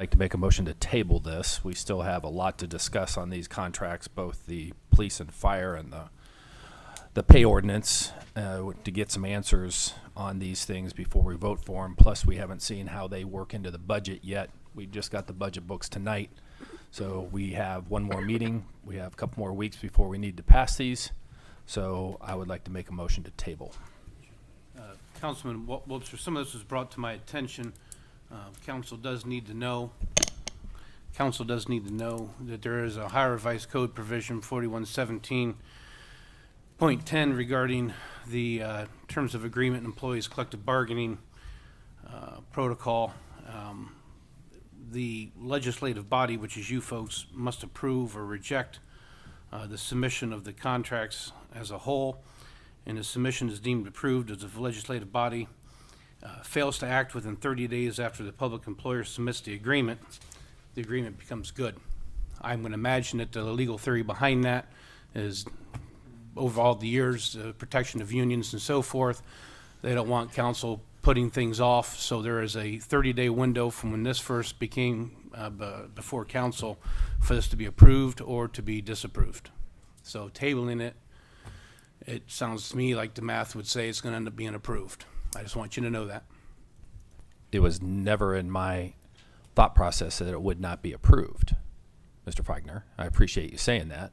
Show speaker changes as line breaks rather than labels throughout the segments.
like to make a motion to table this. We still have a lot to discuss on these contracts, both the police and fire and the pay ordinance, to get some answers on these things before we vote for them. Plus, we haven't seen how they work into the budget yet. We just got the budget books tonight. So we have one more meeting. We have a couple more weeks before we need to pass these. So I would like to make a motion to table.
Councilman Wiltshire, some of this was brought to my attention. Council does need to know that there is a Ohio Revised Code provision 4117.10 regarding the terms of agreement and employees collective bargaining protocol. The legislative body, which is you folks, must approve or reject the submission of the contracts as a whole, and the submission is deemed approved as the legislative body fails to act within 30 days after the public employer submits the agreement becomes good. I'm going to imagine that the legal theory behind that is, over all the years, protection of unions and so forth, they don't want council putting things off, so there is a 30-day window from when this first became before council for this to be approved or to be disapproved. So tabling it, it sounds to me like the math would say it's going to end up being approved. I just want you to know that.
It was never in my thought process that it would not be approved, Mr. Feigner. I appreciate you saying that.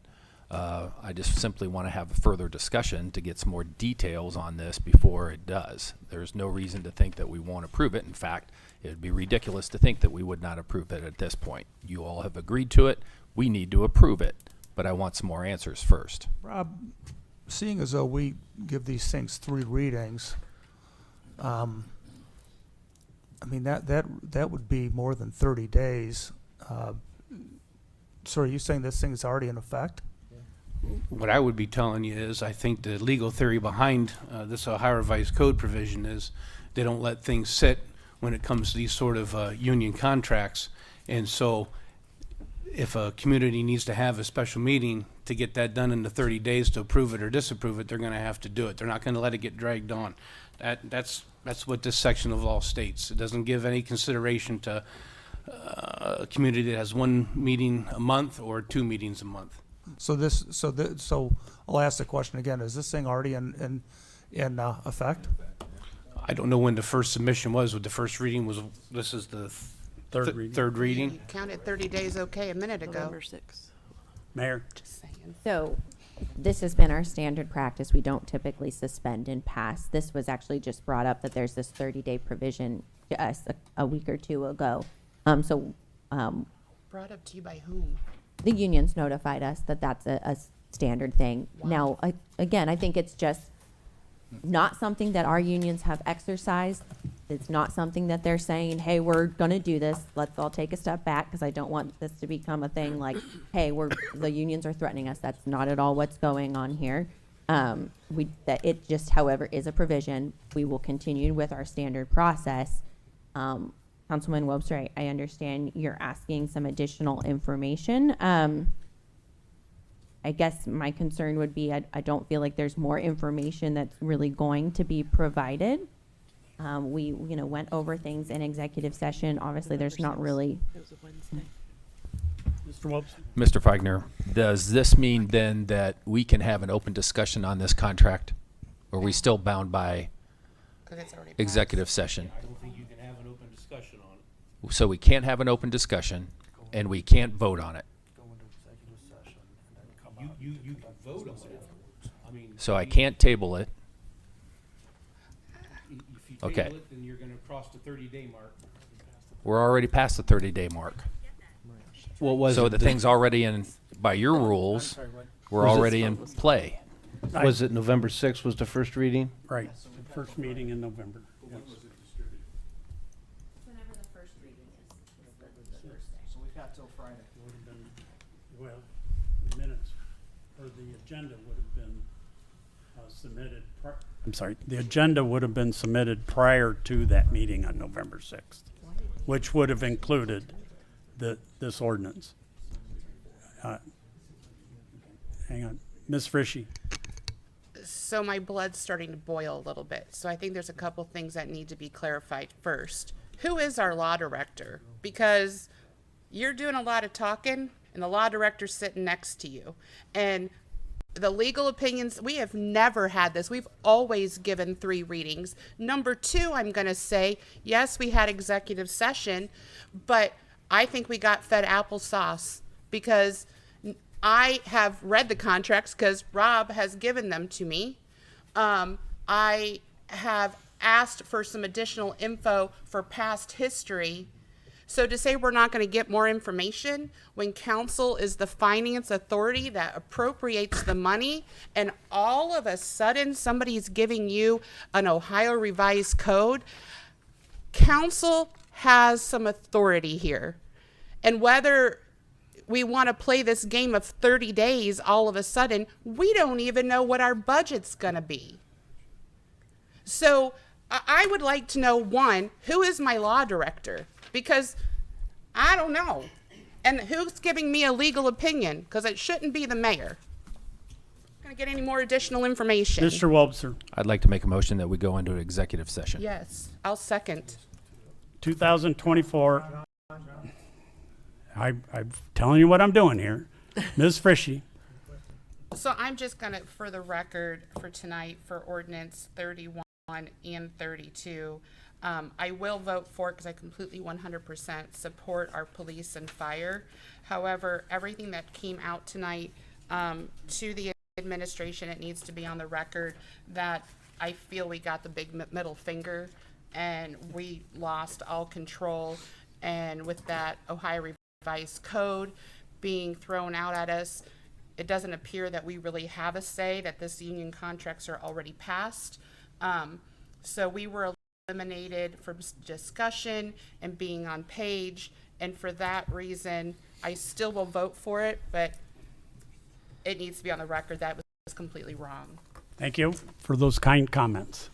I just simply want to have a further discussion to get some more details on this before it does. There's no reason to think that we won't approve it. In fact, it would be ridiculous to think that we would not approve it at this point. You all have agreed to it. We need to approve it, but I want some more answers first.
Rob, seeing as though we give these things 3 readings, I mean, that would be more than 30 days. So are you saying this thing is already in effect?
What I would be telling you is I think the legal theory behind this Ohio Revised Code provision is they don't let things sit when it comes to these sort of union contracts. And so if a community needs to have a special meeting to get that done in the 30 days to approve it or disapprove it, they're going to have to do it. They're not going to let it get dragged on. That's what this section of law states. It doesn't give any consideration to a community that has 1 meeting a month or 2 meetings a month.
So I'll ask the question again. Is this thing already in effect?
I don't know when the first submission was. What the first reading was. This is the third reading.
You counted 30 days okay a minute ago.
November 6th.
Mayor,
Just saying.
So this has been our standard practice. We don't typically suspend and pass. This was actually just brought up that there's this 30-day provision to us a week or 2 ago.
Brought up to you by whom?
The unions notified us that that's a standard thing.
Wow.
Now, again, I think it's just not something that our unions have exercised. It's not something that they're saying, hey, we're going to do this. Let's all take a step back, because I don't want this to become a thing like, hey, the unions are threatening us. That's not at all what's going on here. That it just, however, is a provision. We will continue with our standard process. Councilman Webster, I understand you're asking some additional information. I guess my concern would be I don't feel like there's more information that's really going to be provided. We went over things in executive session. Obviously, there's not really.
It was a Wednesday.
Mr. Whoops.
Mr. Feigner, does this mean then that we can have an open discussion on this contract? Or are we still bound by
'Cause it's already passed.
executive session?
I don't think you can have an open discussion on it.
So we can't have an open discussion, and we can't vote on it.
Go into executive session and then come out.
You can vote on it. I mean,
So I can't table it.
If you
Okay.
table it, then you're going to cross the 30-day mark.
We're already past the 30-day mark.
What was
So
it?
the thing's already in, by your rules, we're already in play.
Was it November 6th was the first reading?
Right, first meeting in November. Yes.
Whenever the first reading is.
So we've got till Friday.
Would have been, well, the minutes, or the agenda would have been submitted, I'm sorry, the agenda would have been submitted prior to that meeting on November 6th, which would have included this ordinance. Hang on, Ms. Frischie.
So my blood's starting to boil a little bit. So I think there's a couple things that need to be clarified first. Who is our law director? Because you're doing a lot of talking and the law director's sitting next to you. And the legal opinions, we have never had this. We've always given 3 readings. Number 2, I'm going to say, yes, we had executive session, but I think we got fed applesauce because I have read the contracts because Rob has given them to me. I have asked for some additional info for past history. So to say we're not going to get more information when council is the finance authority that appropriates the money and all of a sudden somebody's giving you an Ohio revised code, council has some authority here. And whether we want to play this game of 30 days all of a sudden, we don't even know what our budget's going to be. So I would like to know, 1, who is my law director? Because I don't know. And who's giving me a legal opinion? Because it shouldn't be the mayor. Going to get any more additional information?
Mr. Wobser,
I'd like to make a motion that we go into an executive session.
Yes, I'll second.
2024. I'm telling you what I'm doing here. Ms. Frishy.
So I'm just going to, for the record, for tonight, for ordinance 31 and 32, I will vote for it because I completely 100% support our police and fire. However, everything that came out tonight to the administration, it needs to be on the record that I feel we got the big middle finger and we lost all control. And with that Ohio revised code being thrown out at us, it doesn't appear that we really have a say, that this union contracts are already passed. So we were eliminated from discussion and being on page, and for that reason, I still will vote for it, but it needs to be on the record that was completely wrong.
Thank you for those kind comments.